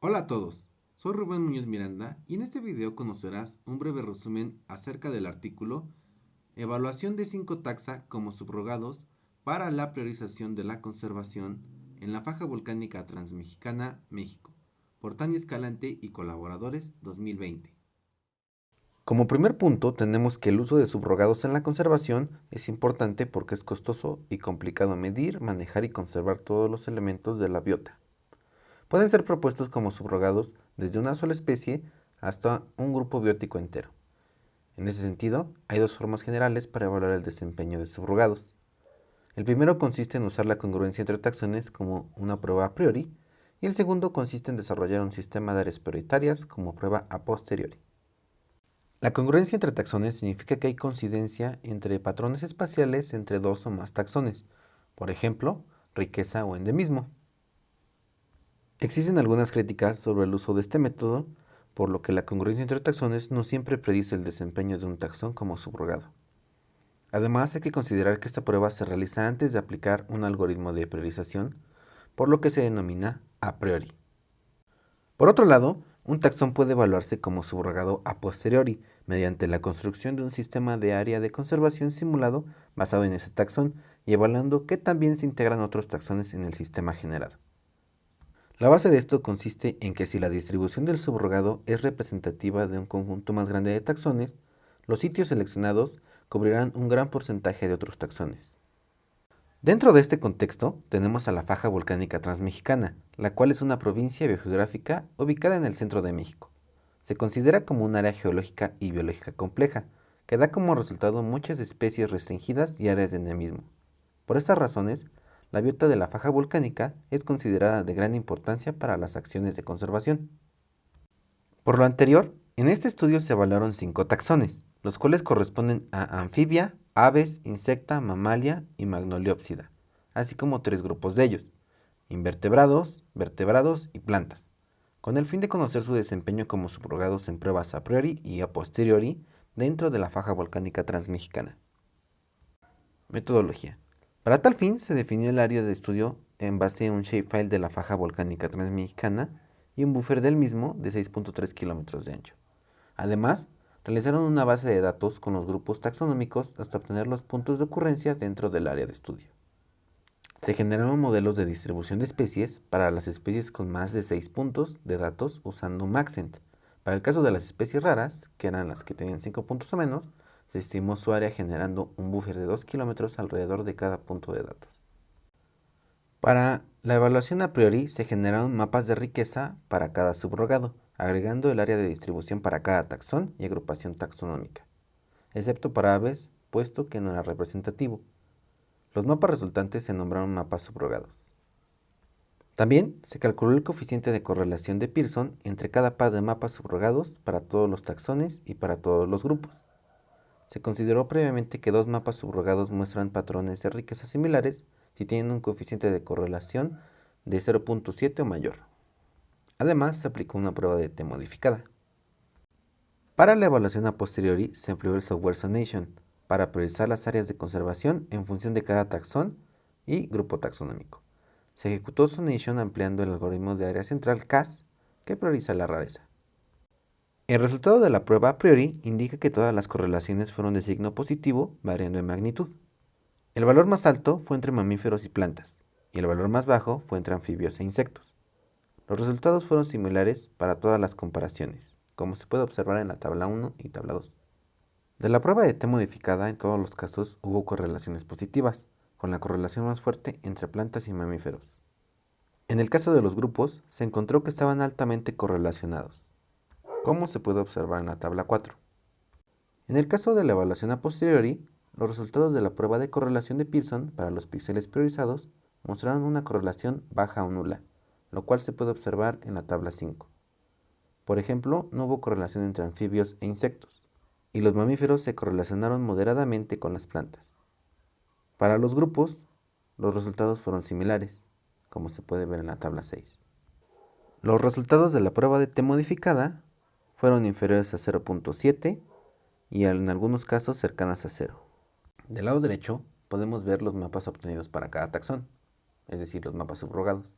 Hola a todos, soy Rubén Muñoz Miranda y en este video conocerás un breve resumen acerca del artículo Evaluación de 5 taxa como subrogados para la priorización de la conservación en la faja volcánica transmexicana, México, por Tania Escalante y colaboradores 2020. Como primer punto, tenemos que el uso de subrogados en la conservación es importante porque es costoso y complicado medir, manejar y conservar todos los elementos de la biota. Pueden ser propuestos como subrogados desde una sola especie hasta un grupo biótico entero. En ese sentido, hay dos formas generales para evaluar el desempeño de subrogados. El primero consiste en usar la congruencia entre taxones como una prueba a priori y el segundo consiste en desarrollar un sistema de áreas prioritarias como prueba a posteriori. La congruencia entre taxones significa que hay coincidencia entre patrones espaciales entre dos o más taxones, por ejemplo, riqueza o endemismo. Existen algunas críticas sobre el uso de este método, por lo que la congruencia entre taxones no siempre predice el desempeño de un taxón como subrogado. Además, hay que considerar que esta prueba se realiza antes de aplicar un algoritmo de priorización, por lo que se denomina a priori. Por otro lado, un taxón puede evaluarse como subrogado a posteriori, mediante la construcción de un sistema de área de conservación simulado basado en ese taxón y evaluando que también se integran otros taxones en el sistema generado. La base de esto consiste en que si la distribución del subrogado es representativa de un conjunto más grande de taxones, los sitios seleccionados cubrirán un gran porcentaje de otros taxones. Dentro de este contexto, tenemos a la faja volcánica transmexicana, la cual es una provincia biogeográfica ubicada en el centro de México. Se considera como un área geológica y biológica compleja, que da como resultado muchas especies restringidas y áreas de endemismo. Por estas razones, la biota de la faja volcánica es considerada de gran importancia para las acciones de conservación. Por lo anterior, en este estudio se evaluaron 5 taxones, los cuales corresponden a anfibia, aves, insecta, mamalia y magnoliópsida, así como 3 grupos de ellos, invertebrados, vertebrados y plantas, con el fin de conocer su desempeño como subrogados en pruebas a priori y a posteriori dentro de la faja volcánica transmexicana. Metodología. Para tal fin se definió el área de estudio en base a un shapefile de la faja volcánica transmexicana y un buffer del mismo de 6.3 kilómetros de ancho. Además, realizaron una base de datos con los grupos taxonómicos hasta obtener los puntos de ocurrencia dentro del área de estudio. Se generaron modelos de distribución de especies para las especies con más de 6 puntos de datos usando Maxent. Para el caso de las especies raras, que eran las que tenían 5 puntos o menos, se estimó su área generando un buffer de 2 kilómetros alrededor de cada punto de datos. Para la evaluación a priori se generaron mapas de riqueza para cada subrogado, agregando el área de distribución para cada taxón y agrupación taxonómica, excepto para aves, puesto que no era representativo. Los mapas resultantes se nombraron mapas subrogados. También se calculó el coeficiente de correlación de Pearson entre cada par de mapas subrogados para todos los taxones y para todos los grupos. Se consideró previamente que dos mapas subrogados muestran patrones de riqueza similares si tienen un coeficiente de correlación de 0.7 o mayor. Además, se aplicó una prueba de T modificada. Para la evaluación a posteriori, se empleó el software Zonation para priorizar las áreas de conservación en función de cada taxón y grupo taxonómico. Se ejecutó Zonation ampliando el algoritmo de área central CAS que prioriza la rareza. El resultado de la prueba a priori indica que todas las correlaciones fueron de signo positivo, variando en magnitud. El valor más alto fue entre mamíferos y plantas, y el valor más bajo fue entre anfibios e insectos. Los resultados fueron similares para todas las comparaciones, como se puede observar en la tabla 1 y tabla 2. De la prueba de T modificada, en todos los casos hubo correlaciones positivas, con la correlación más fuerte entre plantas y mamíferos. En el caso de los grupos, se encontró que estaban altamente correlacionados, como se puede observar en la tabla 4. En el caso de la evaluación a posteriori, los resultados de la prueba de correlación de Pearson para los píxeles priorizados mostraron una correlación baja o nula, lo cual se puede observar en la tabla 5. Por ejemplo, no hubo correlación entre anfibios e insectos, y los mamíferos se correlacionaron moderadamente con las plantas. Para los grupos, los resultados fueron similares, como se puede ver en la tabla 6. Los resultados de la prueba de T modificada fueron inferiores a 0.7 y en algunos casos cercanas a 0. Del lado derecho podemos ver los mapas obtenidos para cada taxón, es decir, los mapas subrogados.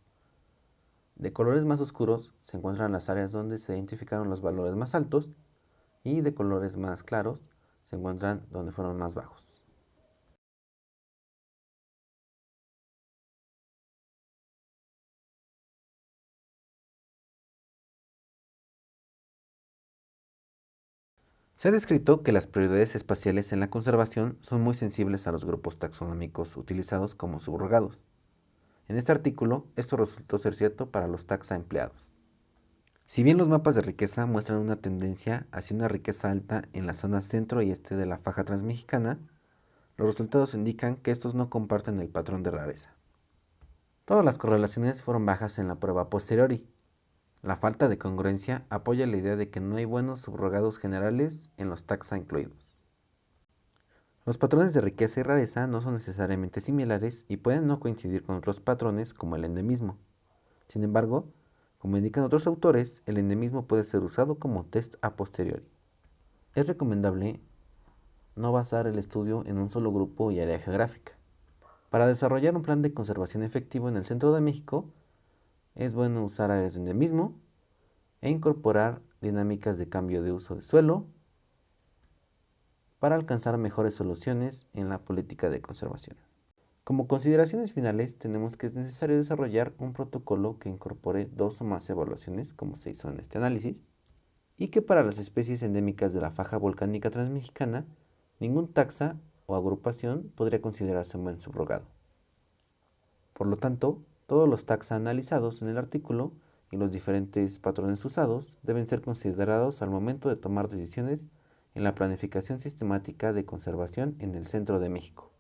De colores más oscuros se encuentran las áreas donde se identificaron los valores más altos y de colores más claros se encuentran donde fueron más bajos. Se ha descrito que las prioridades espaciales en la conservación son muy sensibles a los grupos taxonómicos utilizados como subrogados. En este artículo, esto resultó ser cierto para los taxa empleados. Si bien los mapas de riqueza muestran una tendencia hacia una riqueza alta en la zona centro y este de la faja transmexicana, los resultados indican que estos no comparten el patrón de rareza. Todas las correlaciones fueron bajas en la prueba a posteriori. La falta de congruencia apoya la idea de que no hay buenos subrogados generales en los taxa incluidos. Los patrones de riqueza y rareza no son necesariamente similares y pueden no coincidir con otros patrones como el endemismo. Sin embargo, como indican otros autores, el endemismo puede ser usado como test a posteriori. Es recomendable no basar el estudio en un solo grupo y área geográfica. Para desarrollar un plan de conservación efectivo en el centro de México, es bueno usar áreas de endemismo e incorporar dinámicas de cambio de uso de suelo para alcanzar mejores soluciones en la política de conservación. Como consideraciones finales, tenemos que es necesario desarrollar un protocolo que incorpore 2 o más evaluaciones, como se hizo en este análisis, y que para las especies endémicas de la faja volcánica transmexicana, ningún taxa o agrupación podría considerarse un buen subrogado. Por lo tanto, todos los taxa analizados en el artículo y los diferentes patrones usados deben ser considerados al momento de tomar decisiones en la planificación sistemática de conservación en el centro de México.